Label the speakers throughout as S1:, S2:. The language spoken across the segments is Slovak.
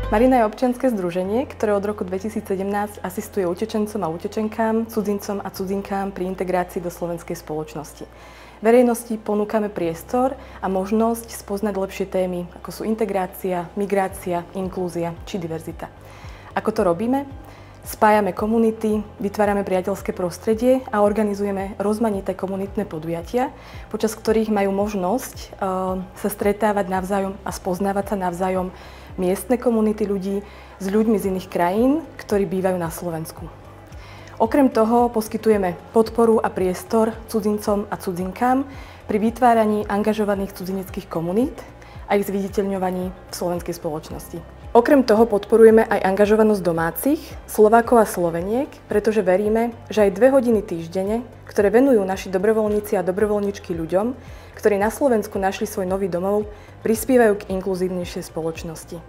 S1: Marina je občianske združenie, ktoré od roku 2017 asistuje utečencom a utečenkám, cudzincom a cudzinkám pri integrácii do slovenskej spoločnosti. Verejnosti ponúkame priestor a možnosť spoznať lepšie témy, ako sú integrácia, migrácia, inklúzia či diverzita. Ako to robíme? Spájame komunity, vytvárame priateľské prostredie a organizujeme rozmanité komunitné podujatia, počas ktorých majú možnosť sa stretávať navzájom a spoznávať sa navzájom miestne komunity ľudí s ľuďmi z iných krajín, ktorí bývajú na Slovensku. Okrem toho poskytujeme podporu a priestor cudzincom a cudzinkám pri vytváraní angažovaných cudzineckých komunít a ich zviditeľňovaní v slovenskej spoločnosti. Okrem toho podporujeme aj angažovanosť domácich, Slovákov a Sloveniek, pretože veríme, že aj 2 hodiny týždenne, ktoré venujú naši dobrovoľníci a dobrovoľníčky ľuďom, ktorí na Slovensku našli svoj nový domov, prispievajú k inkluzívnejšej spoločnosti.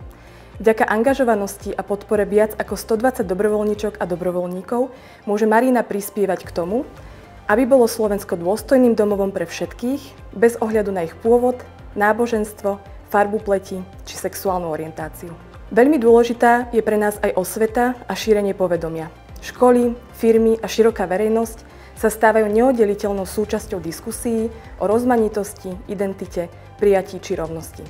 S1: Vďaka angažovanosti a podpore viac ako 120 dobrovoľníčok a dobrovoľníkov môže Marina prispievať k tomu, aby bolo Slovensko dôstojným domovom pre všetkých, bez ohľadu na ich pôvod, náboženstvo, farbu pleti či sexuálnu orientáciu. Veľmi dôležitá je pre nás aj osveta a šírenie povedomia. Školy, firmy a široká verejnosť sa stávajú neoddeliteľnou súčasťou diskusí o rozmanitosti, identite, prijatí či rovnosti.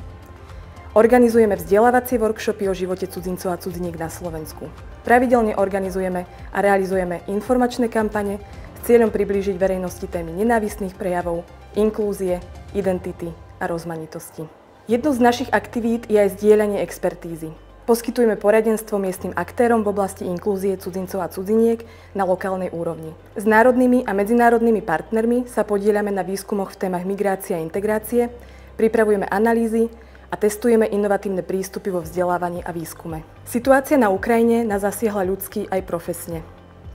S1: Organizujeme vzdelávacie workshopy o živote cudzincov a cudziniek na Slovensku. Pravidelne organizujeme a realizujeme informačné kampane s cieľom priblížiť verejnosti témy nenávistných prejavov, inklúzie, identity a rozmanitosti. Jednou z našich aktivít je aj zdieľanie expertízy. Poskytujeme poradenstvo miestnym aktérom v oblasti inklúzie cudzincov a cudziniek na lokálnej úrovni. S národnými a medzinárodnými partnermi sa podieľame na výskumoch v témach migrácie a integrácie, pripravujeme analýzy a testujeme inovatívne prístupy vo vzdelávaní a výskume. Situácia na Ukrajine nás zasiahla ľudsky aj profesne.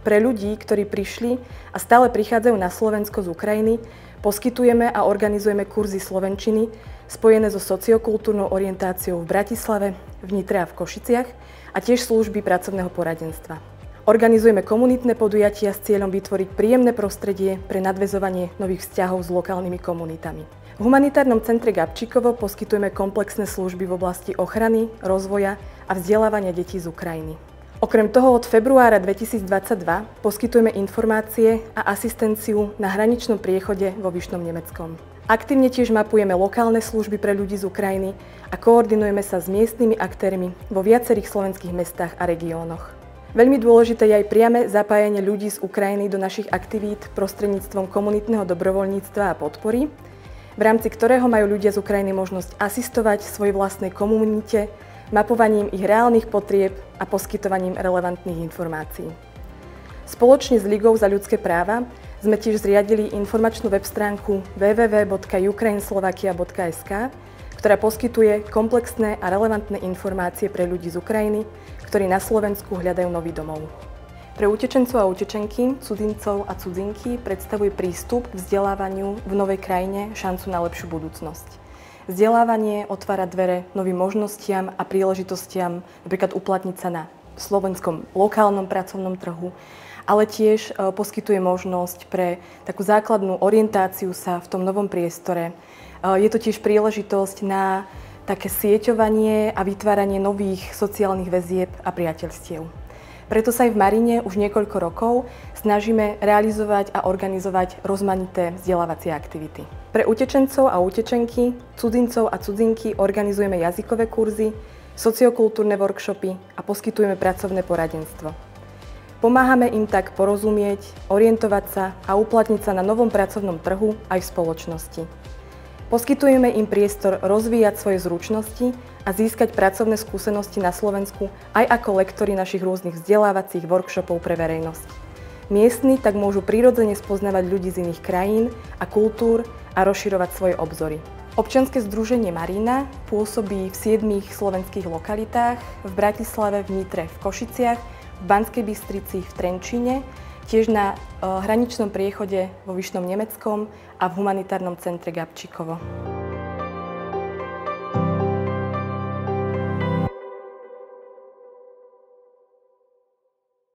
S1: Pre ľudí, ktorí prišli a stále prichádzajú na Slovensko z Ukrajiny, poskytujeme a organizujeme kurzy slovenčiny spojené so sociokultúrnou orientáciou v Bratislave, v Nitre a v Košiciach a tiež služby pracovného poradenstva. Organizujeme komunitné podujatia s cieľom vytvoriť príjemné prostredie pre nadväzovanie nových vzťahov s lokálnymi komunitami. V humanitárnom centre Gabčíkovo poskytujeme komplexné služby v oblasti ochrany, rozvoja a vzdelávania detí z Ukrajiny. Okrem toho od februára 2022 poskytujeme informácie a asistenciu na hraničnom priechode vo Vyšnom Nemeckom. Aktívne tiež mapujeme lokálne služby pre ľudí z Ukrajiny a koordinujeme sa s miestnymi aktérmi vo viacerých slovenských mestách a regiónoch. Veľmi dôležité je aj priame zapájanie ľudí z Ukrajiny do našich aktivít prostredníctvom komunitného dobrovoľníctva a podpory, v rámci ktorého majú ľudia z Ukrajiny možnosť asistovať svojej vlastnej komunite, mapovaním ich reálnych potrieb a poskytovaním relevantných informácií. Spoločne s Ligou za ľudské práva sme tiež zriadili informačnú web stránku www.ukrainslovakia.sk, ktorá poskytuje komplexné a relevantné informácie pre ľudí z Ukrajiny, ktorí na Slovensku hľadajú nový domov. Pre utečencov a utečenky, cudzincov a cudzinky predstavuje prístup k vzdelávaniu v novej krajine šancu na lepšiu budúcnosť. Vzdelávanie otvára dvere novým možnostiam a príležitostiam, napríklad uplatniť sa na slovenskom lokálnom pracovnom trhu, ale tiež poskytuje možnosť pre takú základnú orientáciu sa v tom novom priestore. Je to tiež príležitosť na také sieťovanie a vytváranie nových sociálnych väzieb a priateľstiev. Preto sa aj v Marine už niekoľko rokov snažíme realizovať a organizovať rozmanité vzdelávacie aktivity. Pre utečencov a utečenky, cudzincov a cudzinky organizujeme jazykové kurzy, sociokultúrne workshopy a poskytujeme pracovné poradenstvo. Pomáhame im tak porozumieť, orientovať sa a uplatniť sa na novom pracovnom trhu aj v spoločnosti. Poskytujeme im priestor rozvíjať svoje zručnosti a získať pracovné skúsenosti na Slovensku aj ako lektori našich rôznych vzdelávacích workshopov pre verejnosť. Miestni tak môžu prirodzene spoznávať ľudí z iných krajín a kultúr a rozširovať svoje obzory. Občianske združenie Marina pôsobí v 7 slovenských lokalitách, v Bratislave, v Nitre, v Košiciach, v Banskej Bystrici, v Trenčíne, tiež na hraničnom priechode vo Vyšnom Nemeckom a v humanitárnom centre Gabčíkovo.